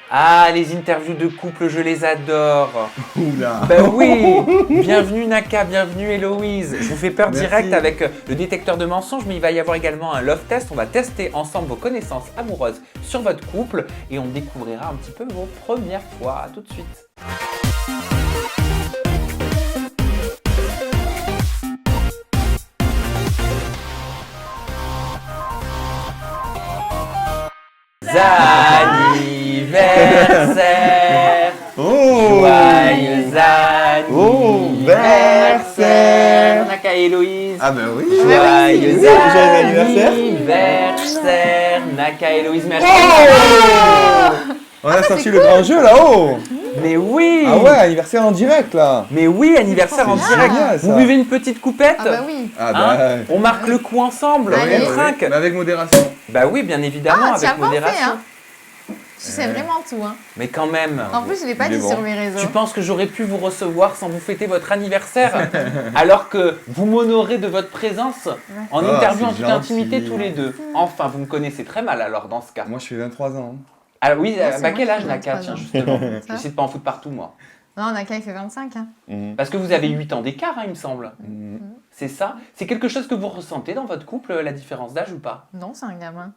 Ah, les interviews de couple, je les adore. Oula. Ben oui. Bienvenue Naka, bienvenue Héloïse. Je vous fais peur Merci. direct avec le détecteur de mensonges, mais il va y avoir également un love test. On va tester ensemble vos connaissances amoureuses sur votre couple et on découvrira un petit peu vos premières fois. À tout de suite. Anniversaire. Oh. Joyeux anniversaire. Naka et Héloïse. Ah bah oui. Joyeux Joyeux anniversaire. Naka et Héloïse, merci. On a sorti le grand jeu là-haut. Mais oui. Ah ouais, anniversaire en direct là. Mais oui, anniversaire en C'est direct. génial, ça. Vous buvez une petite coupette. Ah bah oui. Ah Hein bah. On marque le coup ensemble, Allez. on trinque. Mais avec modération. Bah oui, bien évidemment, Ah, tu as avec pas fait, modération. hein. Tu sais vraiment tout, hein. Mais quand même. En plus, je l'ai pas Il est dit bon. sur mes réseaux. Tu penses que j'aurais pu vous recevoir sans vous fêter votre anniversaire alors que vous m'honorez de votre présence en Ah, interview en c'est toute intimité gentil. tous les deux. Enfin, vous me connaissez très mal alors dans ce cas. Moi je fais 23 ans. Alors oui, Moi, c'est bah moi quel qui âge ai Naka 23 tiens ans. justement. Ça J'essaie de pas en foutre partout moi. Non, Naka, il fait 25, hein. Parce que vous avez 8 ans d'écart, hein, il me semble. Mhm. C'est ça. C'est quelque chose que vous ressentez dans votre couple, la différence d'âge ou pas? Non, c'est un gamin.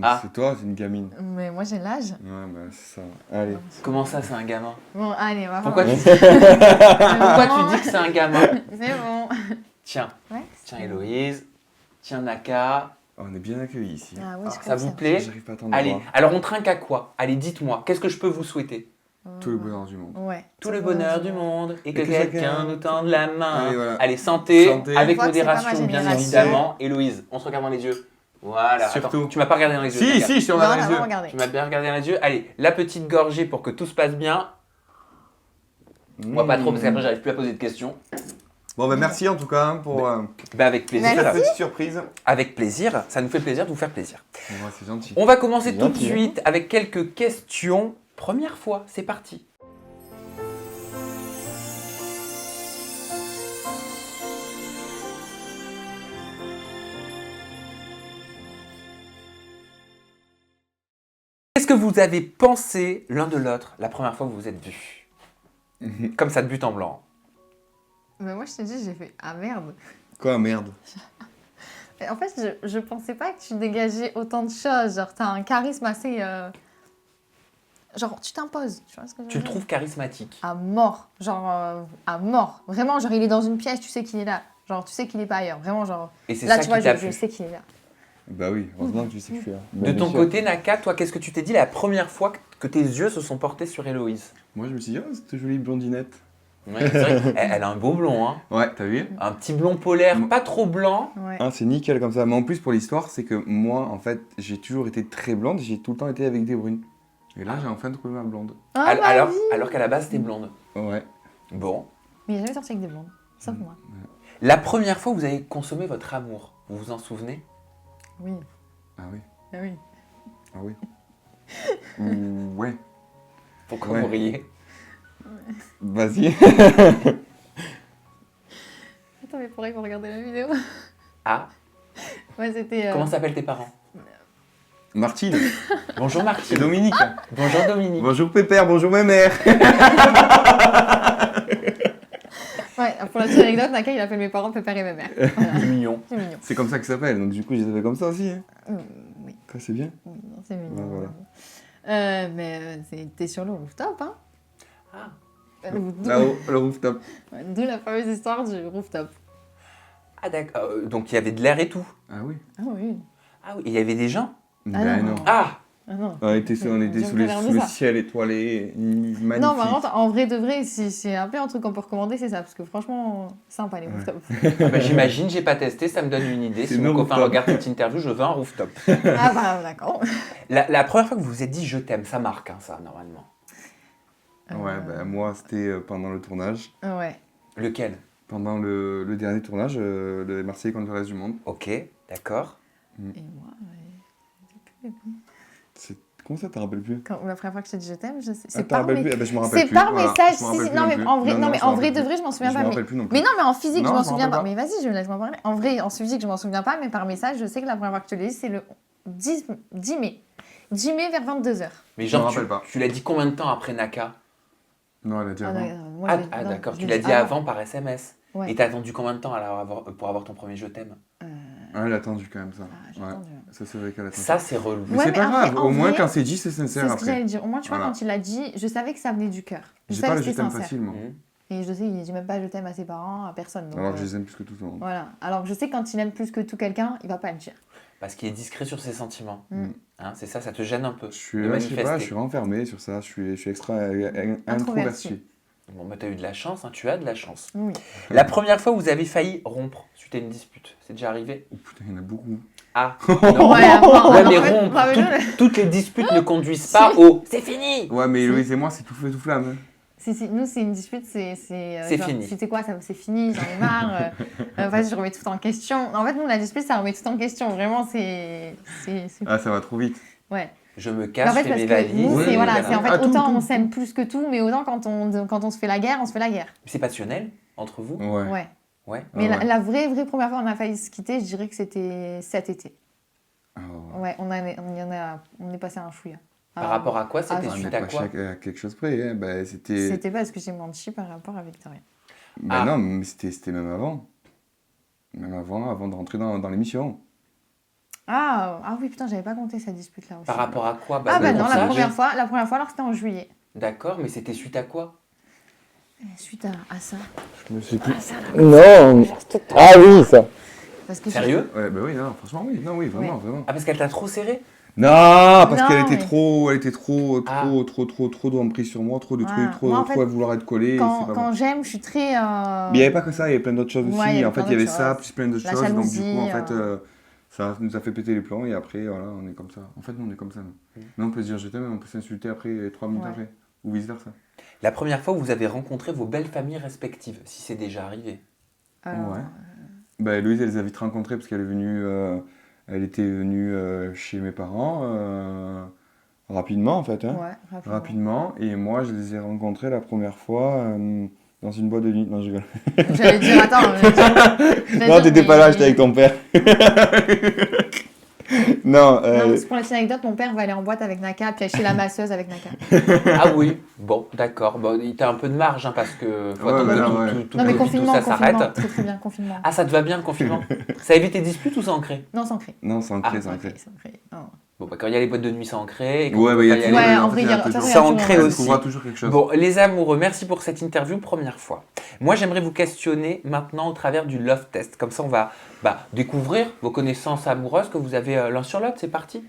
Ah. C'est toi, c'est une gamine. Mais moi, j'ai l'âge. Ouais, bah c'est ça. Allez. Comment ça, c'est un gamin? Bon, allez, on va Pourquoi tu, voir. pourquoi tu dis que c'est un gamin? C'est bon. Tiens, Ouais. tiens Héloïse, tiens Naka. Oh, on est bien accueillis ici. Ah oui, je Ça vous confirme. plaît? J'arrive pas à attendre. Allez, alors on trinque à quoi? Allez, dites-moi, qu'est-ce que je peux vous souhaiter? Tout le bonheur du monde. Ouais. Tout le bonheur du monde et que que quelqu'un chacun nous tende la main. Allez, voilà. Allez, santé, Santé. avec Je vois que c'est pas modération ma bien génération. évidemment. Héloïse, on se regarde dans les yeux. Voilà. Surtout. Attends, tu m'as pas regardé dans les yeux. Si, Naka. si, je te Non, regarde on dans a les yeux. pas regardé. Tu m'as bien regardé dans les yeux. Allez, la petite gorgée pour que tout se passe bien. Moi pas trop parce qu'après j'arrive plus à poser de questions. Bon, bah merci en tout cas hein, pour Bah avec plaisir. la Merci. petite surprise. Avec plaisir, ça nous fait plaisir de vous faire plaisir. Ouais, c'est gentil. On va commencer C'est tout de gentil, hein. suite avec quelques questions. Première fois, c'est parti. Qu'est-ce que vous avez pensé l'un de l'autre la première fois que vous vous êtes vus? Comme ça de but en blanc. Mais moi, je te dis, j'ai fait ah merde. Quoi, merde. En fait, je pensais pas que tu dégageais autant de choses. Genre, t'as un charisme assez. Genre, tu t'imposes. Tu vois ce que je veux Tu le dire trouves charismatique? À mort. Genre, à mort. Vraiment, genre, il est dans une pièce, tu sais qu'il est là. Genre, tu sais qu'il est pas ailleurs. Vraiment, genre. Et c'est Là, ça tu vois, qui t'a je plu. sais qu'il est là. Bah oui, heureusement que tu sais que je suis là. De ton côté, Naka, toi, qu'est-ce que tu t'es dit la première fois que tes yeux se sont portés sur Héloïse? Moi je me suis dit, oh, cette jolie blondinette. Ouais, c'est vrai, elle a un beau blond, hein. Ouais, t'as vu? Un petit blond polaire, pas trop blanc. Ouais. Ah, c'est nickel comme ça. Mais en plus, pour l'histoire, c'est que moi, en fait, j'ai toujours été très blonde. J'ai tout le temps été avec des brunes. Et là, j'ai enfin trouvé ma blonde. Ah, Alors, ma alors, vie. alors qu'à la base, t'es blonde. Ouais. Bon. Mais il a jamais sorti avec des blondes. Sauf moi. La première fois où vous avez consommé votre amour, vous vous en souvenez? Oui. Ah oui. Ah oui. Ah oui. Ouais. Pourquoi Ouais. vous riez? Vas-y. Attends, mais pour regarder la vidéo. Ah, Ouais, c'était. comment s'appellent tes parents? Martine. Bonjour Et Martine. Dominique. Bonjour Dominique. Bonjour Pépère, bonjour ma mère. Ouais, pour la petite anecdote, Naka, il appelle mes parents Pépère et ma mère. Voilà. C'est mignon. C'est mignon. C'est comme ça que ça s'appelle. Donc du coup, je les avais comme ça aussi. Hein. Oui, Quoi, c'est bien. oui, non, c'est mignon. Ouais, voilà. T'es sur le rooftop, hein. Ah. Là-haut, le rooftop. D'où la fameuse histoire du rooftop. Ah d'accord. Donc il y avait de l'air et tout. Ah oui. Ah oui. Ah oui, il y avait des gens. Ben non. non. Ah. Ah non. On était sous, Je sous me préviens de le ça. ciel étoilé, magnifique. Non, par contre, en vrai de vrai, si c'est un peu un truc qu'on peut recommander, c'est ça. Parce que franchement, sympa les rooftops. Ah bah, j'imagine, j'ai pas testé, ça me donne une idée. C'est Si mon nos copain rooftops. regarde cette interview, je veux un rooftop. Ah bah d'accord. La première fois que vous vous êtes dit je t'aime, ça marque hein, ça normalement. Ouais, ben moi, c'était pendant le tournage. Ouais. Lequel? Pendant le dernier tournage, de Marseille contre le reste du monde. Ok, d'accord. Et moi, ouais. Comment ça, t'en rappelles plus? Quand, la première fois que je t'ai dit je t'aime, je sais. Ah, C'est t'en par, rappelles plus? Eh ben, je me rappelle c'est plus. par Voilà, message. je me Si, rappelle si, plus non, non mais plus. en vrai, Non, non, non, mais je en me vrai rappelle de vrai, je m'en souviens Je pas. me rappelle plus non plus. Mais non, mais en physique, Non, je m'en je me souviens pas. rappelle Mais vas-y, je laisse-moi parler. En vrai, en physique, je m'en souviens pas, mais par message, je sais que la première fois que je te l'ai dit, c'est le 10 mai. 10 mai vers 22h. Mais Je me genre, rappelle pas. tu l'as dit combien de temps après Naka? Non, elle a dit avant. D'accord, tu l'as dit avant par SMS. Ouais. Et t'as attendu combien de temps alors pour avoir ton premier je t'aime? Ah, elle a attendu quand même ça. J'ai Ouais. attendu. Ça, c'est vrai qu'elle a attendu. Ça, c'est relou. Mais Ouais, c'est mais pas après, grave, en au moins vrai, quand c'est dit, c'est C'est sincère ce que après. j'allais dire. Au moins, tu vois, Voilà. quand il l'a dit, je savais que ça venait du cœur. Je J'ai savais pas que le je c'était t'aime sincère. facilement. Et je sais, il dit même pas je t'aime à ses parents, à personne. Donc, Alors que je les aime plus que tout le monde. voilà. Alors que je sais que quand il aime plus que tout quelqu'un, il va pas le dire. Parce qu'il est discret sur ses sentiments. Mm. Hein, c'est ça te gêne un peu Je suis, de je sais manifester. pas, je suis renfermé sur ça, je suis extra introverti. Bon, bah t'as eu de la chance, hein, tu as de la chance. Oui. La première fois où vous avez failli rompre suite à une dispute, c'est déjà arrivé? Oh putain, il y en a beaucoup. Ah, non. Ouais, Ouais, mais en fait, rompre, bah, mais toutes les disputes ne conduisent pas au « c'est fini ». Ouais, mais Si. Héloïse et moi, c'est tout feu, tout flamme. Si, nous, c'est une dispute, c'est genre, fini. Tu sais quoi, c'est fini, j'en ai marre. Vas-y, je remets tout en question. En fait, nous, la dispute, ça remet tout en question. Vraiment, c'est. Ah, ça va trop vite. Ouais. Je me En casse, fait, je fais parce mes que valises. nous, Oui, c'est oui, voilà, voilà. c'est en fait Ah, tout, autant tout, on tout. s'aime plus que tout, mais autant quand on se fait la guerre, on se fait la guerre. C'est passionnel entre vous? Ouais. Ouais. Ouais. Mais Ah ouais. la vraie première fois qu'on a failli se quitter, je dirais que c'était cet été. Ah ouais. Ouais, on est passé un chouïa. Par rapport à quoi? C'était Ah, suite mais à quoi? à quelque chose près, hein. Bah, c'était... C'était parce que j'ai menti par rapport à Victoria. Bah Ah. non, mais c'était même avant. Même avant de rentrer dans l'émission. Ah oui, putain, j'avais pas compté cette dispute-là aussi. Par rapport à quoi? Ah bah le non, la personnage. première fois, alors c'était en juillet. D'accord, mais c'était suite à quoi? Suite à ça. Je me sais plus. À ça, là. Non. Ah oui, ça. Parce que Sérieux? Ouais, bah oui, non, franchement, oui. Non, oui, vraiment, Ouais. vraiment. Ah, parce qu'elle t'a trop serré? Non, parce Non, qu'elle était mais- trop Ah. trop d'emprise sur moi, trop de Ouais. trucs, trop, Moi, en trop fait, à vouloir être collé. et Quand, c'est pas quand bon. j'aime, je suis très. Mais il n'y avait pas que ça, il y avait plein d'autres choses Ouais, aussi. il y avait En fait, plein il y avait d'autres ça, choses. plus plein d'autres La choses. Donc, du jalousie, coup, en fait, ça nous a fait péter les plombs et après, voilà, on est comme ça. En fait, nous, on est comme ça, nous. Nous, on peut se dire je t'aime, mais on peut s'insulter après 3 minutes Ouais. après. Ou vice versa. La première fois où vous avez rencontré vos belles familles respectives, si c'est déjà arrivé. euh, Ouais. Bah, Héloïse, elle les a vite rencontrées parce qu'elle est venue. Elle était venue chez mes parents rapidement, en fait. Hein. Ouais, Rapidement. Et moi, je les ai rencontrés la première fois dans une boîte de nuit. Non, je rigole. J'allais dire, attends. Non, t'étais pas là, j'étais avec ton père. Non, Non, c'est pour la petite anecdote, mon père va aller en boîte avec Naka, puis chez la masseuse avec Naka. Ah oui, bon, d'accord. Bon, t'as un peu de marge, hein, parce que faut Ouais, attendre bah que non, ouais. tout Non, mais le Covid, confinement, tout ça confinement. s'arrête. Très très bien, confinement. Ah, ça te va bien le confinement? Ça évite les disputes ou ça en crée? Non, sans cri. non, c'est ancré, Ah, c'est ancré. Sans cri. Non. Bon, bah, quand il y a les boîtes de nuit, ça en crée. Et quand Ouais, on bah, peut il y a pas toujours. Ouais, en en fait, vrai, il y a toujours. Ça en crée On aussi. trouvera toujours quelque chose. Bon, les amoureux, merci pour cette interview, première fois. Moi, j'aimerais vous questionner maintenant au travers du love test. Comme ça, on va découvrir vos connaissances amoureuses que vous avez l'un sur l'autre. C'est parti.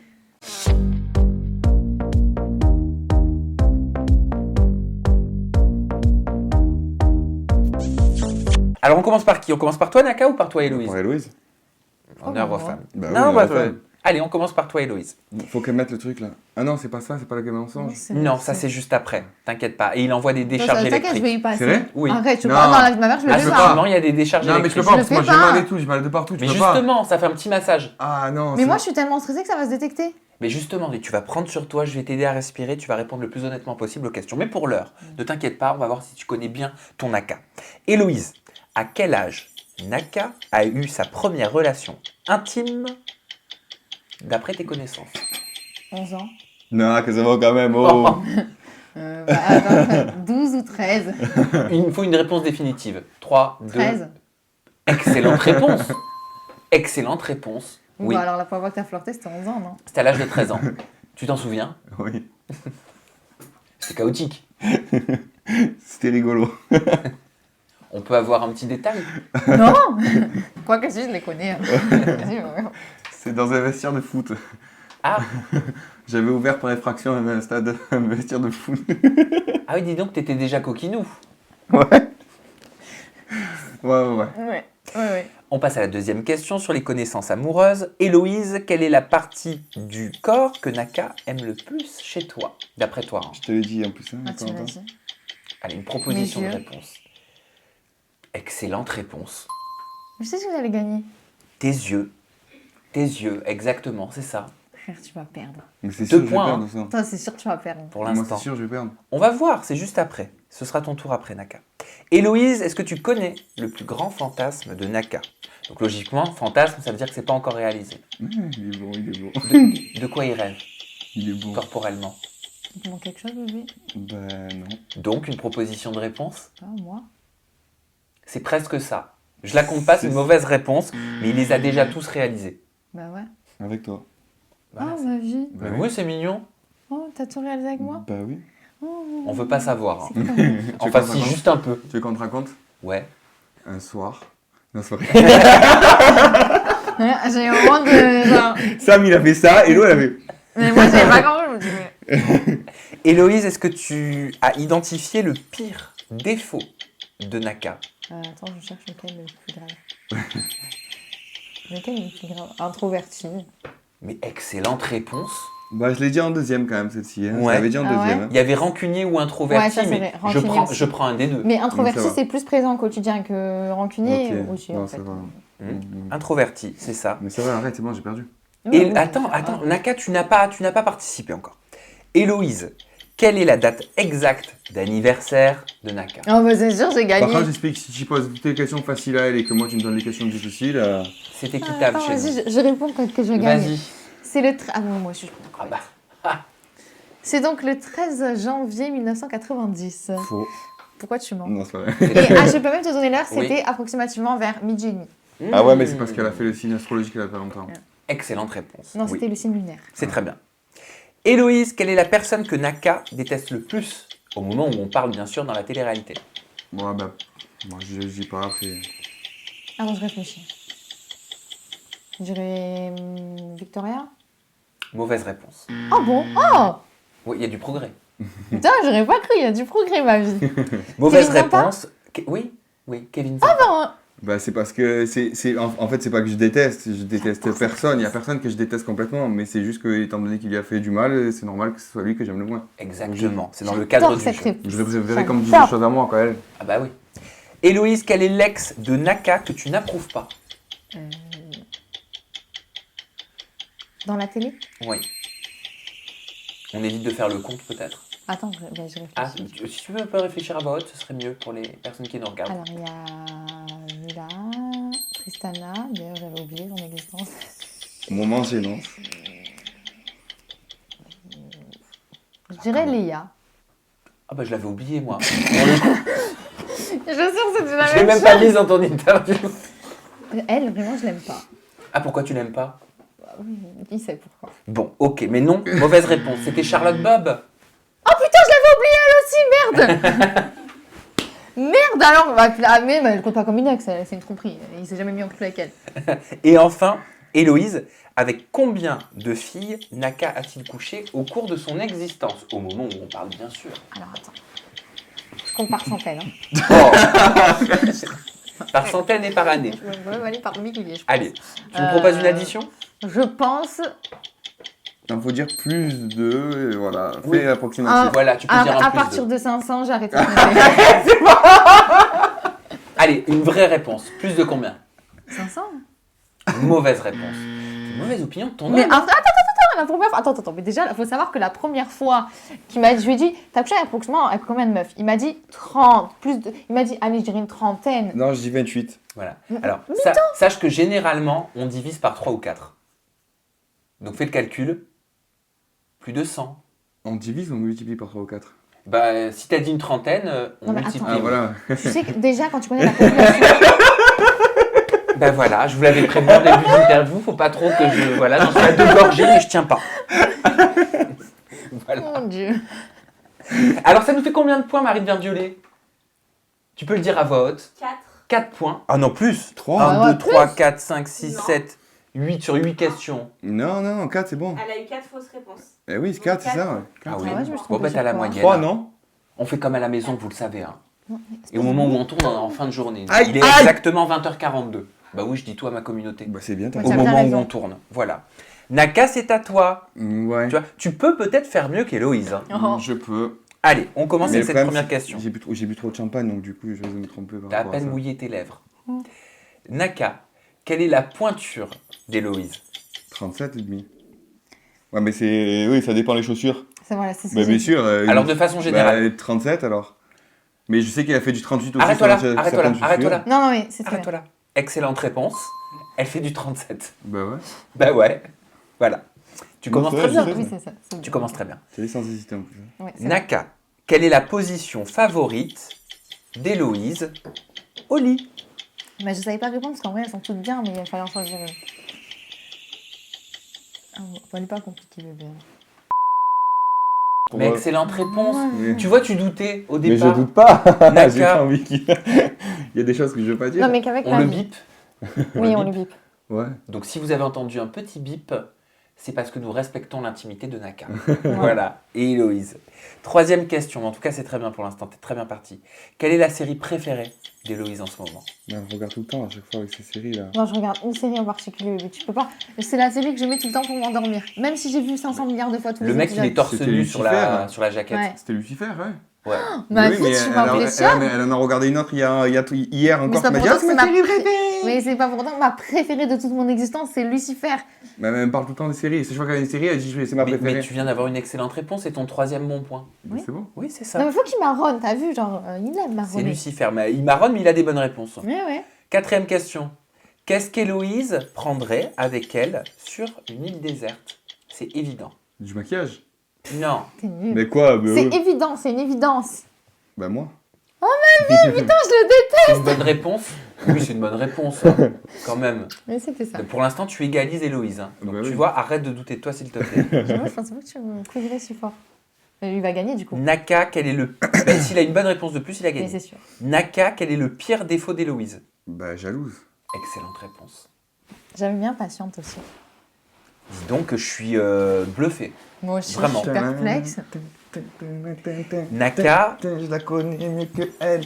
Alors, on commence par qui? On commence par toi, Naka, ou par toi, Héloïse? Pour Héloïse. Honneur aux moi. femmes. Bah oui, non, honneur aux bah, femmes. allez, on commence par toi, Héloïse. Faut qu'elle mette le truc là. Ah non, c'est pas ça, c'est pas la gamme mensonge. Non, ça c'est juste après. T'inquiète pas. Et il envoie des décharges T'inquiète, je électriques. vais y passer. C'est vrai Oui. Arrête, je peux Non. pas. Dans la vie de ma mère, je le Ah, fais pas. effectivement, il y a des décharges Non, mais je électriques. peux pas, Je parce que le moi fais j'ai mal pas. et tout, j'ai mal de partout. Mais Tu peux pas. justement, ça fait un petit massage. Ah non. Mais c'est- moi, je suis tellement stressée que ça va se détecter. Mais justement, tu vas prendre sur toi, je vais t'aider à respirer, tu vas répondre le plus honnêtement possible aux questions. Mais pour l'heure, ne t'inquiète pas, on va voir si tu connais bien ton Naka. Héloïse, à quel âge Naka a eu sa première relation intime d'après tes connaissances? 11 ans. Non, que ça va quand même. Oh. Attends, 12 ou 13. Il me faut une réponse définitive. 3, 2... 13. Excellente réponse. Excellente réponse. Oui, Bah alors la première fois que t'as flirté, c'était 11 ans, non? c'était à l'âge de 13 ans. Tu t'en souviens? Oui. C'était chaotique. C'était rigolo. On peut avoir un petit détail? Non. Quoique si, je les connais. Vas-y, ouais. C'est dans un vestiaire de foot. Ah, J'avais ouvert par effraction un stade, un vestiaire de foot. ah oui, dis donc, t'étais déjà coquinou. Ouais. Ouais. Ouais. On passe à la deuxième question sur les connaissances amoureuses. Héloïse, quelle est la partie du corps que Naka aime le plus chez toi, d'après toi? Hein. Je te l'ai dit en plus. Hein, Ah, tu me l'as Corentin. dit. Allez, une proposition de Mes yeux. réponse. Excellente réponse. Je sais que vous allez gagner. Tes yeux. Tes yeux, exactement, c'est ça. Frère, tu vas perdre. Mais c'est Deux sûr, je vais points, perdre ça. Toi, c'est sûr que tu vas perdre. Pour Moi, l'instant. c'est sûr, je vais perdre. On va voir, c'est juste après. Ce sera ton tour après Naka. Héloïse, est-ce que tu connais le plus grand fantasme de Naka? Donc logiquement, fantasme, ça veut dire que c'est pas encore réalisé. Il est bon, il est bon. De quoi il rêve? Il est beau. corporellement. Il te manque quelque chose, bébé? Bah non. Donc, une proposition de réponse, Ah, moi? c'est presque ça. Je la compte pas, c'est une mauvaise réponse, mais il les a déjà tous réalisés. Bah ouais. Avec toi. Voilà, Oh, ma vie. Mais oui, c'est mignon. Oh, t'as tout réalisé avec moi? Bah oui. Oh, On veut pas savoir. hein. c'est comme- Enfin, qu'on si, raconte juste un peu. Tu veux qu'on te raconte? Ouais. Un soir. Non, c'est pas vrai. Ouais, j'ai vraiment de... genre- Sam, il a fait ça, et l'eau, elle a fait. Mais moi, j'avais pas compris, je me dis, mais... Héloïse, est-ce que tu as identifié le pire défaut de Naka? Attends, je cherche lequel est le plus grave. Lequel est le plus grave? Introverti. Mais excellente réponse. Bah, je l'ai dit en deuxième quand même, cette-ci. Hein. Ouais. Je l'avais dit en Ah deuxième. ouais hein. Il y avait rancunier ou introverti, Ouais, ça, c'est mais vrai. je Rancunier aussi. prends un des deux. Mais introverti, Ça va. c'est plus présent au quotidien que rancunier Ok. aussi, Non, en ça fait. va. Introverti, c'est ça. Mais ça va, arrête, c'est bon, j'ai perdu. Oui, Et oui, attends, oui. Naka, tu n'as pas participé encore. Héloïse, quelle est la date exacte d'anniversaire de Naka? Oh, bah, c'est sûr, j'ai Par gagné. contre, j'explique, si tu poses toutes les questions faciles à elle et que moi tu me donnes des questions difficiles, C'est équitable Attends, chez nous. vas-y, je réponds quand que je gagne. Vas-y. C'est le... Ah bon, moi aussi, je Ah bah. C'est donc le 13 janvier 1990. faux. Pourquoi tu mens? Non, c'est pas vrai. Et je peux même te donner l'heure, Oui. c'était approximativement vers midi et demi. Ah ouais, mais c'est parce qu'elle a fait le signe astrologique il y a pas longtemps. Excellente réponse. Non, Oui. c'était le signe lunaire. C'est très bien. Héloïse, quelle est la personne que Naka déteste le plus au moment où on parle bien sûr dans la télé-réalité? Bon, bah, moi je dis pas après. Avant, je réfléchis. Je dirais Victoria. Mauvaise réponse. Oh bon? Oh! Oui, il y a du progrès. Putain, j'aurais pas cru, il y a du progrès, ma vie. Mauvaise Kevin Zampa réponse. Oui, Kevin Zampa. Non, Bah, c'est parce que en fait, c'est pas que je déteste personne, il y a personne que je déteste complètement, mais c'est juste que, étant donné qu'il lui a fait du mal, c'est normal que ce soit lui que j'aime le moins. Exactement, c'est dans le cadre j'adore du cette jeu. réponse. Je verrai comme dire J'adore. des choses à moi, quand elle. Ah bah oui. Héloïse, quel est l'ex de Naka que tu n'approuves pas? Dans la télé? Oui. On évite de faire le compte peut-être. Attends, je réfléchis. Ah, si tu veux un peu réfléchir à voix haute, ce serait mieux pour les personnes qui nous regardent. Alors, il y a Mila, Tristana, d'ailleurs, j'avais oublié son existence. Moment gênant. Je dirais Léa. Ah bah je l'avais oublié moi. Pour le coup, Je suis sûre que c'est la je l'ai même pas mise dans ton interview. Elle, vraiment, je l'aime pas. Ah pourquoi tu l'aimes pas? Bah oui, qui sait pourquoi. Bon, ok, mais non, mauvaise réponse. C'était Charlotte Bob. Oh putain, je l'avais oublié elle aussi, merde. Merde alors, bah, mais elle compte pas comme une ex, c'est une tromperie. Il s'est jamais mis en couple avec elle. Et enfin, Héloïse, avec combien de filles Naka a-t-il couché au cours de son existence? Au moment où on parle bien sûr. Alors attends. Je compte par centaines. Hein. Oh. Par centaines et par année. Je vais aller par milliers, je pense. Allez, tu me proposes une addition? Je pense. Il faut dire plus de. Voilà, Oui. fais approximatif. Voilà, tu peux dire un À plus partir de. de 500, j'ai arrêté de compter. Allez, une vraie réponse. Plus de combien? 500? Mauvaise réponse. C'est une mauvaise opinion de ton Mais homme. après, la première fois. Attends, mais déjà, il faut savoir que la première fois qu'il m'a dit, je lui ai dit, t'as couché approximativement avec combien de meufs? Il m'a dit 30. Il m'a dit, allez, je dirais une trentaine. Non, je dis 28. Voilà. Alors, sache que généralement, on divise par 3 ou 4. Donc fais le calcul. Plus de 100. On divise ou on multiplie par 3 ou 4? Bah, si t'as dit une trentaine, on Non, mais multiplie. Ah, voilà. Tu sais que déjà, quand tu connais la population. Ben voilà, je vous l'avais prévenu au début de l'interview, faut pas trop que je... Voilà, j'en suis à 2 gorgées, mais je tiens pas. Voilà. Mon Dieu. Alors, ça nous fait combien de points, Marie de Verdiolet? Tu peux le dire à voix haute. 4. 4 points. Ah non, plus. 3 Ah 1, ouais, 2, 3, 4, 5, 6, Non. 7, 8 sur 8 questions. Non, 4 c'est bon. Elle a eu 4 fausses réponses. Eh oui, c'est 4, c'est ça. Ouais. Ah oui. Ah ouais, je me suis Bon, trompée bah, t'as la sur quoi? moyenne. 3, non? On fait comme à la maison, vous le savez. Hein. Et au moment où on tourne, on est en fin de journée. Aïe, Il est aïe. exactement 20h42. Bah oui, je dis tout à ma communauté. Bah, c'est bien, t'as Ouais, Au t'as bien moment où raison. on tourne. Voilà. Naka, c'est à toi. Ouais. Tu vois, tu peux peut-être faire mieux qu'Héloïse. Hein. Oh. Je peux. Allez, on commence Mais avec le cette problème, première c'est- question. J'ai bu trop de champagne, donc du coup, je vais me tromper par T'as à rapport à peine ça. mouillé tes lèvres. Naka, quelle est la pointure d'Héloïse? 37 et demi. Ouais, mais c'est... Oui, ça dépend les chaussures. C'est voilà, c'est ça. Bah, bien sûr. Alors, de façon générale. 37, alors. Mais je sais qu'il a fait du 38 aussi. Arrête-toi là, sur arrête-toi certaines là, chaussures. arrête-toi là. Non, mais c'est très Arrête-toi là. Excellente réponse. Elle fait du 37. Bah ouais. Bah ouais. Voilà. Tu commences c'est très vrai, bien. je Oui, c'est ça. c'est Tu bien. commences très bien. C'est sans hésiter en plus. Ouais, c'est vrai. Naka, quelle est la position favorite d'Héloïse au lit? Mais je savais pas répondre parce qu'en vrai, elles sont toutes bien, mais il fallait en choisir une. Ah, fallait pas compliquer le bien. Mais excellente réponse. Mais- Tu vois, tu doutais au Mais je départ. doute pas. Naka. J'ai pas envie qu'il il y a des choses que je veux pas dire. Non, mais qu'avec On la le vie. bip. Oui, on le bip. Ouais. Donc si vous avez entendu un petit bip, c'est parce que nous respectons l'intimité de Naka. Voilà. Et Héloïse. Troisième question, en tout cas c'est très bien pour l'instant, t'es très bien parti. Quelle est la série préférée d'Héloïse en ce moment? Mais on regarde tout le temps à chaque fois avec ces séries là. Non, je regarde une série en particulier, mais tu peux pas. C'est la série que je mets tout le temps pour m'endormir. Même si j'ai vu 500 milliards de fois tous Le les mec il épisodes. est torse C'était nu sur Lucifer. sur la jaquette. Ouais. C'était Lucifer, ouais. Ouais. Ma Oui, vie, mais tu elle, m'impressionnes. elle en a regardé une autre hier Mais encore. c'est Tu pas m'as dit, pour ah, ça c'est que ma c'est série ma- préférée. Mais c'est pas pourtant ma préférée de toute mon existence, c'est Lucifer. Mais elle me parle tout le temps des séries. C'est chaque fois qu'elle a une série, elle dit c'est ma Mais préférée. tu viens d'avoir une excellente réponse, c'est ton troisième bon point. Mais Oui. c'est bon. Oui, c'est Non, ça. mais faut qu'il marronne, t'as vu, genre, il aime C'est marronner. Lucifer. Mais il marronne, mais il a des bonnes réponses. Ouais. Quatrième question. Qu'est-ce qu'Héloïse prendrait avec elle sur une île déserte? C'est évident. Du maquillage. Non. T'es nul. Mais quoi C'est évident, c'est une évidence. Bah moi. Putain, je le déteste. C'est une bonne réponse? Oui, c'est une bonne réponse, hein, quand même. Mais c'était ça. Pour l'instant, tu égalises Héloïse. Hein. Donc, Bah tu oui. vois, arrête de douter de toi, s'il te plaît. Moi, je pensais pas que tu me couillerais si fort. Mais lui va gagner du coup. Naka, quel est le... Ben, s'il a une bonne réponse de plus, il a Mais gagné. c'est sûr. Naka, quel est le pire défaut d'Héloïse? Bah jalouse. Excellente réponse. J'aime bien patiente aussi. Dis donc que je suis bluffé. Moi aussi, Vraiment. je suis perplexe. Naka, Je la connais mieux que elle.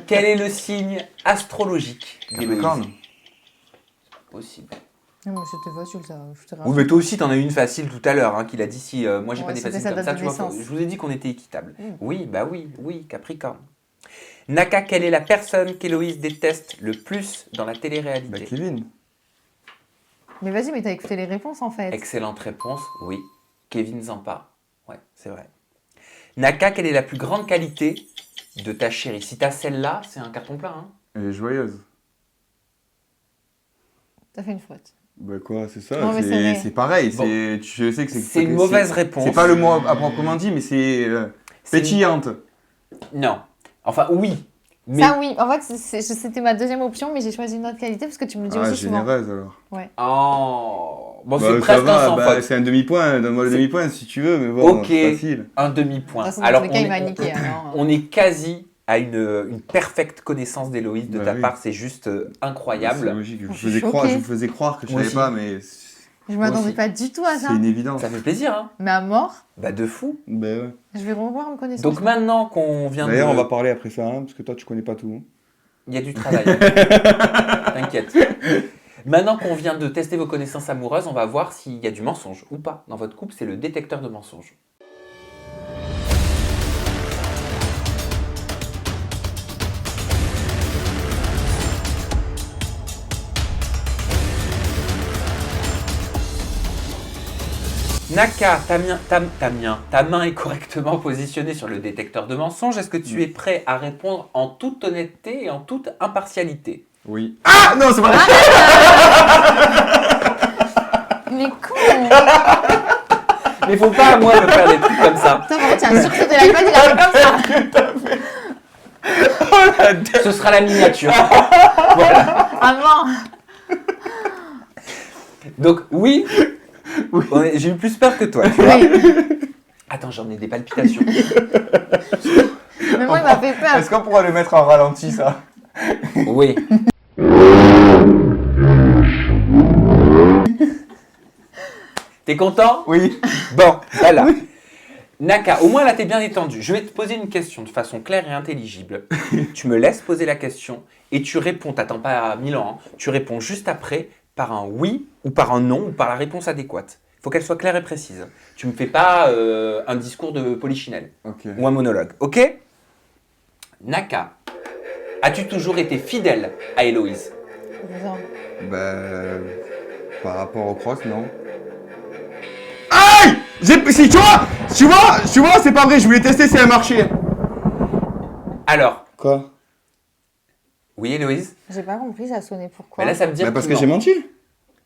quel est le signe astrologique d'Héloïse? Capricorne. Possible. Non, mais c'était facile ça. Je te Oui, rassure. mais toi aussi, t'en as eu une facile tout à l'heure, hein, qu'il a dit si moi j'ai Ouais, pas des c'était faciles sa comme date ça, de tu vois. naissance. Je vous ai dit qu'on était équitable. Mm. Oui, bah oui, Capricorne. Naka, quelle est la personne qu'Héloïse déteste le plus dans la Bah télé-réalité? Kevin. Mais vas-y, mais t'as écouté les réponses en fait. Excellente réponse, oui. Kevin Zampa. Ouais, c'est vrai. Naka, quelle est la plus grande qualité de ta chérie? Si t'as celle-là, c'est un carton plein. Hein. Elle est joyeuse. T'as fait une faute. Bah quoi, c'est ça. Non, mais c'est vrai. c'est pareil. Bon. Je sais que C'est une mauvaise réponse. C'est pas le mot à proprement dit, mais c'est C'est pétillante. Non. Enfin, oui. Mais... Ça oui, en fait c'était ma deuxième option, mais j'ai choisi une autre qualité parce que tu me le dis Ah, aussi souvent. généreuse alors. Oh. Bon, Bah, c'est ça presque va, un sans bah, faute. c'est un demi-point. Donne-moi le demi-point si tu veux, mais bon, Ok. c'est facile. Un De demi-point. toute façon, Alors, dans tous les cas, il m'a niqué. Alors, on est quasi à une parfaite connaissance d'Héloïse de Bah ta oui. part. C'est juste C'est incroyable. logique. Je Je vous suis faisais croire, choquée. je vous faisais croire que je Moi savais aussi. pas, mais je m'attendais aussi. pas du tout à ça. c'est une évidence. Ça fait plaisir, hein? Mais à mort, Bah, de fou. Bah ouais. je vais revoir une connaissance. Donc maintenant qu'on vient de... D'ailleurs, on va parler après ça, hein, parce que toi, tu connais pas tout. Il y a du travail. T'inquiète. Maintenant qu'on vient de tester vos connaissances amoureuses, on va voir s'il y a du mensonge ou pas dans votre couple. C'est le détecteur de mensonges. Naka, ta main est correctement positionnée sur le détecteur de mensonges. Est-ce que tu es prêt à répondre en toute honnêteté et en toute impartialité? Oui. Ah non, c'est pas vrai. Mais con. Mais faut pas à moi me faire des trucs comme ça. Putain, par contre, il a sursauté la classe, il arrive comme ça. Ce sera la miniature. Voilà. Avant. Donc oui, j'ai eu plus peur que toi. Tu vois. Oui. Attends, j'en ai des palpitations. Mais moi, il m'a fait peur. Est-ce qu'on pourra le mettre en ralenti, ça? Oui. T'es content? Oui. Bon, voilà. Naka, au moins là t'es bien détendu. Je vais te poser une question de façon claire et intelligible. Tu me laisses poser la question et tu réponds, t'attends pas 1000 ans, hein. Tu réponds juste après par un oui ou par un non ou par la réponse adéquate. Il faut qu'elle soit claire et précise. Tu me fais pas un discours de polichinelle Ok. ou un monologue, ok? Naka, as-tu toujours été fidèle à Héloïse? Genre, Bah. Par rapport au cross, non. Aïe! Tu vois, c'est pas vrai, je voulais tester si elle marchait. Alors, Quoi? oui Héloïse? j'ai pas compris, ça sonnait pourquoi. Mais là ça me dit Bah parce que j'ai menti.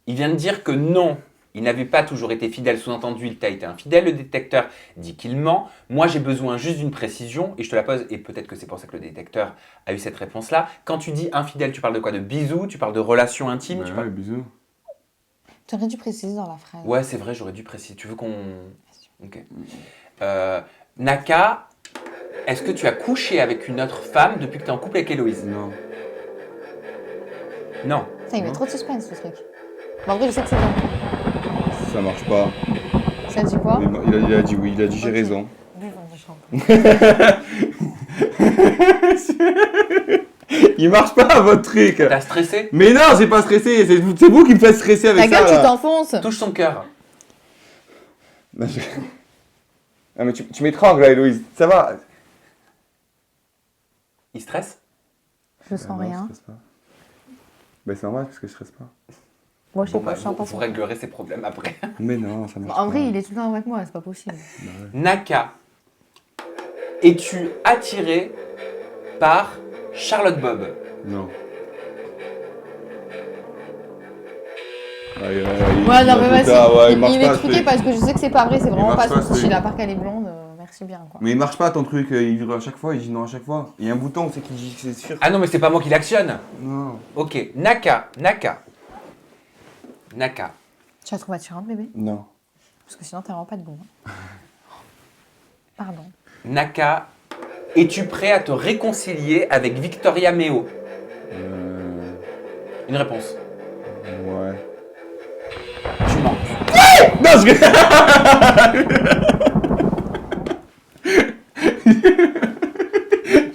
Il vient de dire que non, il n'avait pas toujours été fidèle, sous-entendu, il t'a été infidèle. Le détecteur dit qu'il ment. Moi, j'ai besoin juste d'une précision, et je te la pose, et peut-être que c'est pour ça que le détecteur a eu cette réponse-là. Quand tu dis infidèle, tu parles de quoi? De bisous? Tu parles de relations intimes? Bah tu ouais, parles... bisous. Tu aurais dû préciser dans la phrase. Ouais, c'est vrai, j'aurais dû préciser. Tu veux qu'on... Ok. Naka, est-ce que tu as couché avec une autre femme depuis que tu es en couple avec Héloïse? Non. Non. Ça, il met Non. trop de suspense, ce truc. Bon, en vrai, je sais que c'est bon. Ça marche pas. Ça dit quoi? Il a dit oui, il a dit j'ai Ok. raison. Il marche pas votre truc. T'as stressé? Mais non, j'ai pas stressé. C'est vous qui me faites stresser Ta avec ça. gueule, tu là. t'enfonces. Touche son cœur. Non, Ah, mais tu m'étrangles là, Héloïse. Ça va. Il stresse? Je sens Non, rien. Je stresse pas. Bah c'est normal parce que je stresse pas. Moi, je sais Bon, pas, bah, je sens pas vous ça. réglerez ces problèmes après. Mais non, ça marche En vrai, pas. il est tout le temps avec moi, c'est pas possible. Bah ouais. Naka, es-tu attiré par Charlotte Bob? Non. Ouais, non, mais vas-y. Ouais, il marche est pas, ce truqué truc. parce que je sais que c'est pas vrai, c'est vraiment marche pas pas, son ce style, truc. à part qu'elle est blonde. Merci bien, quoi. Mais il marche pas ton truc, il vibre à chaque fois, il dit non à chaque fois. Il y a un bouton, c'est qu'il dit que c'est sûr. Ah non, mais c'est pas moi qui l'actionne. Non. Ok, Naka. Tu la trouves attirante, bébé? Non. Parce que sinon, t'as vraiment pas de goût. hein. Pardon. Naka, es-tu prêt à te réconcilier avec Victoria Meo? Une réponse. Ouais. Tu mens. Non,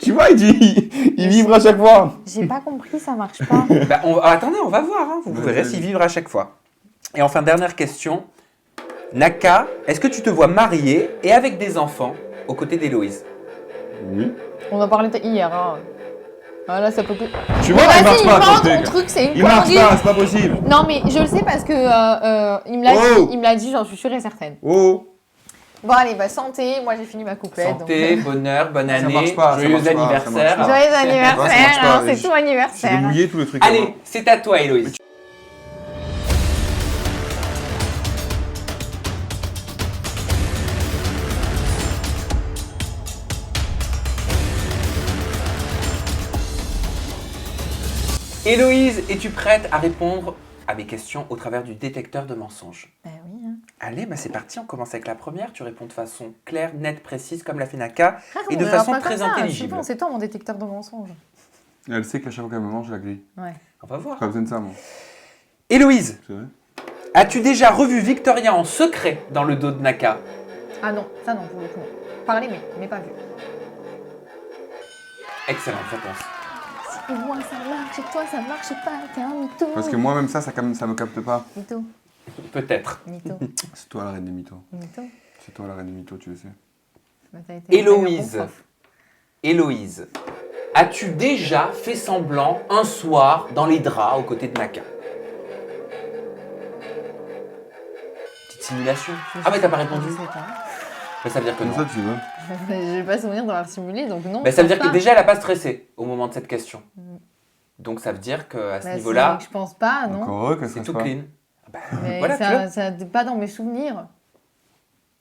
Tu vois, il vibre à chaque fois. J'ai pas compris, ça marche pas. Bah, attendez, on va voir. Hein. Vous verrez s'il vivre à chaque fois. Et enfin, dernière question. Naka, est-ce que tu te vois marié et avec des enfants aux côtés d'Héloïse? Oui. On en parlait hier. Hein. Ah là, ça peut plus. Tu vois, Mais il marche vas-y, pas invente ton ton truc. truc, c'est une Il marche connerie. pas, c'est pas possible. Non, mais je le sais parce que il me l'a Oh. dit, il me l'a dit, j'en suis sûre et certaine. Oh. Bon, allez, bah santé, moi j'ai fini ma couplette. Santé, bonheur, bonne Ça année, marche pas, ça joyeux marche pas, ça anniversaire. marche pas. Joyeux Ça anniversaire, marche pas, hein, c'est je- tout anniversaire. C'est mouillé tout le truc. Allez, c'est à toi, Héloïse. Héloïse, es-tu prête à répondre à mes questions au travers du détecteur de mensonges? Bah oui. Hein. Allez, bah c'est parti, on commence avec la première. Tu réponds de façon claire, nette, précise, comme l'a fait Naka, Frère, et on de me façon lance pas très comme ça, intelligible. C'est bon, c'est toi mon détecteur de mensonges. Elle sait qu'à chaque fois qu'elle me mange, je la grille. Ouais. On va voir. Pas besoin de ça, moi. Héloïse, C'est vrai. as-tu déjà revu Victoria en secret dans le dos de Naka? Ah non, ça non, pour le coup. Parler, mais pas vu. Excellente réponse. Et moi ça marche, et toi ça marche pas, t'es un mytho. Parce que moi, même ça me capte pas. Mytho, Peut-être. mytho, C'est toi la reine des mythos. mytho. C'est toi la reine des mythos, tu le sais. Bah, t'as été Héloïse. un bon prof. Héloïse, as-tu déjà fait semblant un soir dans les draps aux côtés de Naka? Petite simulation. Ah mais t'as pas répondu? Je sais pas. Bah, ça veut dire que Comme non. ça, tu veux. J'ai pas souvenir d'avoir simulé, donc non. Bah, ça veut je dire pense que pas. déjà elle a pas stressé au moment de cette question. Mm. Donc ça veut dire qu'à ce Bah, niveau-là, c'est- je pense pas, non. Encore heureux que ça c'est se tout passe. clean. Bah, Mais voilà, tu vois. ça pas dans mes souvenirs.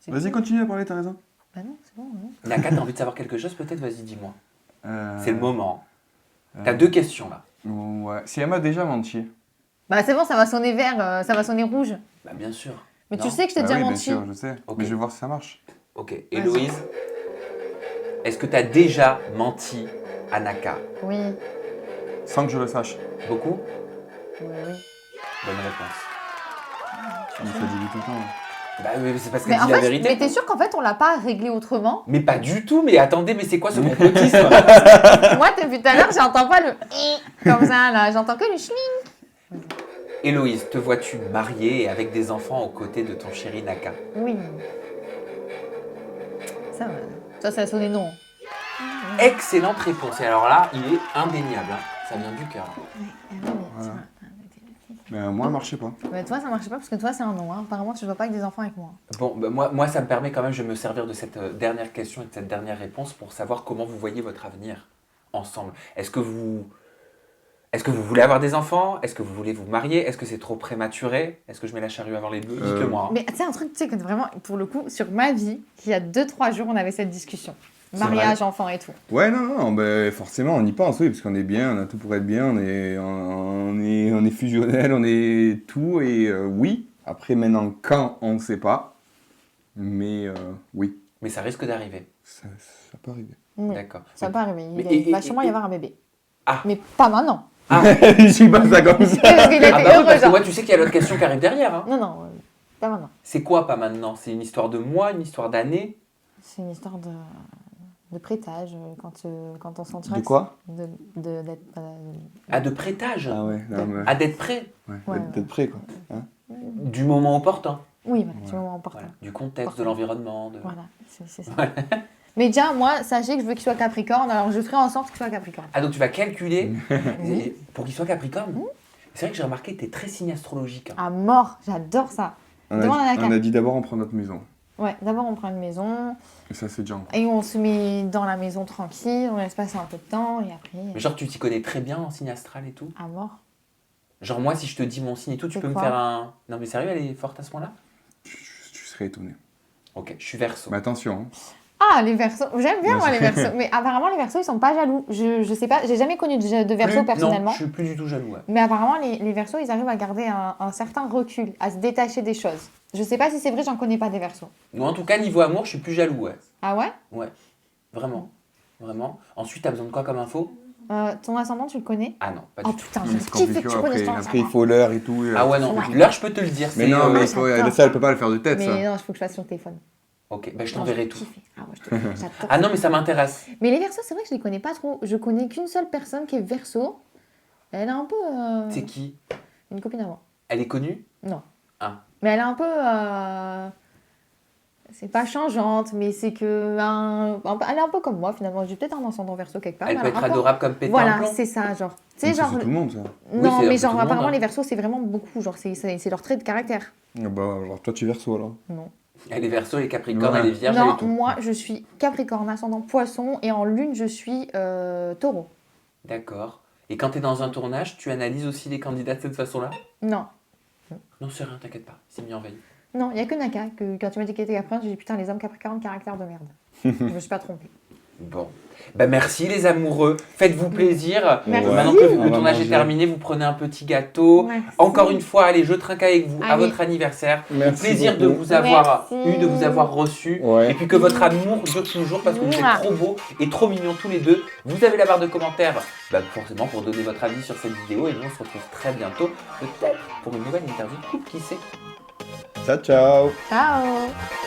C'est Vas-y, tout. continue à parler, t'as raison. Bah non, c'est bon. Non. Naka, t'as envie de savoir quelque chose peut-être? Vas-y, dis-moi. Euh, C'est le moment. euh, T'as deux questions là. Ouais. Si elle m'a déjà menti. Bah c'est bon, ça va sonner vert, ça va sonner rouge. Bah bien sûr. Mais Non. tu sais que je t'ai Bah déjà oui, bien menti. sûr, je sais. Ok. Mais je vais voir si ça marche. Ok. Héloïse, est-ce que t'as déjà menti à Naka? Oui, Sans que je le sache. Beaucoup? oui, oui. Bonne réponse. Mais ça dit tout le temps. Bah oui, c'est parce Mais qu'elle en dit la fait, vérité. mais t'es sûr qu'en fait on l'a pas réglé autrement? Mais pas du tout, mais attendez, mais c'est quoi ce complotisme? Moi depuis tout à l'heure j'entends pas le comme ça là, j'entends que le schling. Héloïse, te vois-tu mariée et avec des enfants aux côtés de ton chéri Naka? Oui. Ça a sonné non. Excellente réponse. Et alors là, il est indéniable. Hein. Ça vient du cœur. Voilà. Mais moi, elle marchait pas. Mais toi ça marchait pas parce que toi c'est un non. Hein. Apparemment tu ne vois pas avec des enfants avec moi. Bon, bah, moi, ça me permet quand même, je vais me servir de cette dernière question et de cette dernière réponse pour savoir comment vous voyez votre avenir ensemble. Est-ce que vous voulez avoir des enfants? Est-ce que vous voulez vous marier? Est-ce que c'est trop prématuré? Est-ce que je mets la charrue avant les bœufs? Dites-le moi. Mais tu sais, un truc, tu sais, que vraiment, pour le coup, sur ma vie, il y a 2-3 jours, on avait cette discussion. C'est Mariage, enfant et tout. Ouais, non, ben, forcément, on y pense, oui, parce qu'on est bien, on a tout pour être bien, on est fusionnel, on est tout, et oui. Après, maintenant, quand, on ne sait pas, mais oui, Mais ça risque d'arriver. ça peut arriver. Oui, D'accord. ça va pas arriver. mais- Il va sûrement y avoir un bébé. Ah. Mais pas maintenant. Je dis pas ça comme ça. Parce qu'il a Ah été bah oui, heureux, parce que genre. moi, tu sais qu'il y a l'autre question qui arrive derrière. Hein. Non, non, pas maintenant. C'est quoi pas maintenant? C'est une histoire de mois, une histoire d'année? C'est une histoire de prêtage quand on s'entraîne. De quoi? D'être. Ah, de prêtage? Ah ouais, non, mais... Ah, d'être prêt? ouais, Ouais, d'être prêt, quoi. Hein. Du moment opportun? Oui, voilà, du Ouais. moment important. Voilà. Du contexte, de Important. l'environnement. De... Voilà, c'est ça. Mais déjà, moi, sachez que je veux qu'il soit Capricorne, alors je ferai en sorte qu'il soit Capricorne. Ah, donc tu vas calculer Oui. pour qu'il soit Capricorne? C'est vrai que j'ai remarqué que tu es très signe astrologique. Hein. À mort, j'adore ça. On Demande à a, Naka. on a dit d'abord on prend notre maison. Ouais, d'abord on prend une maison, Et ça, c'est déjà en et on se met dans la maison tranquille, on laisse passer un peu de temps, et après, Mais genre, tu t'y connais très bien en signe astral et tout? à mort. Genre, moi, si je te dis mon signe et tout, tu C'est peux me quoi faire un. Non, mais sérieux, elle est forte à ce point-là? Tu serais étonné. Ok, je suis verso. Mais attention, hein. Ah, les Verseaux, j'aime bien Ouais, moi les c'est- Verseaux, mais apparemment les Verseaux ils sont pas jaloux. Je sais pas, j'ai jamais connu de Verseaux Plus- personnellement. Non, je suis plus du tout jaloux. Ouais. Mais apparemment, les Verseaux, ils arrivent à garder un certain recul, à se détacher des choses. Je sais pas si c'est vrai, j'en connais pas des Verseaux. Moi, en tout cas, niveau amour, je suis plus jaloux. Ouais. Ah ouais? Vraiment. Vraiment. Ensuite, t'as besoin de quoi comme info? Ton ascendant, tu le connais? Ah non, pas Oh du tout. putain, Mais je c'est kiffe que compliqué, tu connaisses ton après, il ascendant. faut l'heure et tout. Ah ouais, non. Ouais. L'heure, je peux te le dire. Mais c'est, non, mais j'adore. ça, elle peut pas le faire de tête, Mais ça. non, il faut que je fasse sur le téléphone. Ok, bah je Non, t'enverrai j'ai tout. kiffé. Ah ouais, j'adore. Ah non, mais ça m'intéresse. Mais les Verseaux, c'est vrai que je les connais pas trop. Je connais qu'une seule personne qui est Verseau. Elle est un peu... C'est qui? une copine à moi. Elle est connue? Mais elle est un peu... c'est pas changeante, mais c'est que... elle est un peu comme moi, finalement. J'ai peut-être un ascendant Verseau quelque part. Elle mais peut est être un peu- adorable comme pétard Voilà, plomb. c'est ça, genre. Tu sais, Donc, ça, genre... c'est tout le monde, ça. Oui, Non, c'est un mais peu genre, tout le monde, apparemment, hein. les Verseaux, c'est vraiment beaucoup. Genre, c'est leur trait de caractère. Ah bah, alors toi, tu es verso, alors. Non. Elle est verso, elle est capricorne, Ouais. elle est vierge, elle Non, est tout. moi, je suis Capricorne, ascendant Poisson, et en Lune, je suis Taureau. D'accord. Et quand t'es dans un tournage, tu analyses aussi les candidats de cette façon-là? Non. Non, c'est rien, t'inquiète pas. C'est mis en veille. Non, il n'y a que Naka, que quand tu m'as dit qu'elle était Capricorne, j'ai dit putain, les hommes Capricornes, caractère de merde. Je me suis pas trompée. Bon. Bah merci les amoureux. Faites-vous plaisir. Merci. Maintenant que On le va tournage est manger. terminé, vous prenez un petit gâteau. Merci. Encore une fois, allez, je trinque avec vous à Allez. votre anniversaire. Merci Plaisir de beaucoup. vous avoir Merci. eu, de vous avoir reçu. Ouais. Et puis que votre amour dure toujours parce que vous Mouah. êtes trop beaux et trop mignons tous les deux. Vous avez la barre de commentaires, bah, forcément pour donner votre avis sur cette vidéo. Et nous, on se retrouve très bientôt, peut-être pour une nouvelle interview de couple, qui sait. Ciao, ciao. Ciao.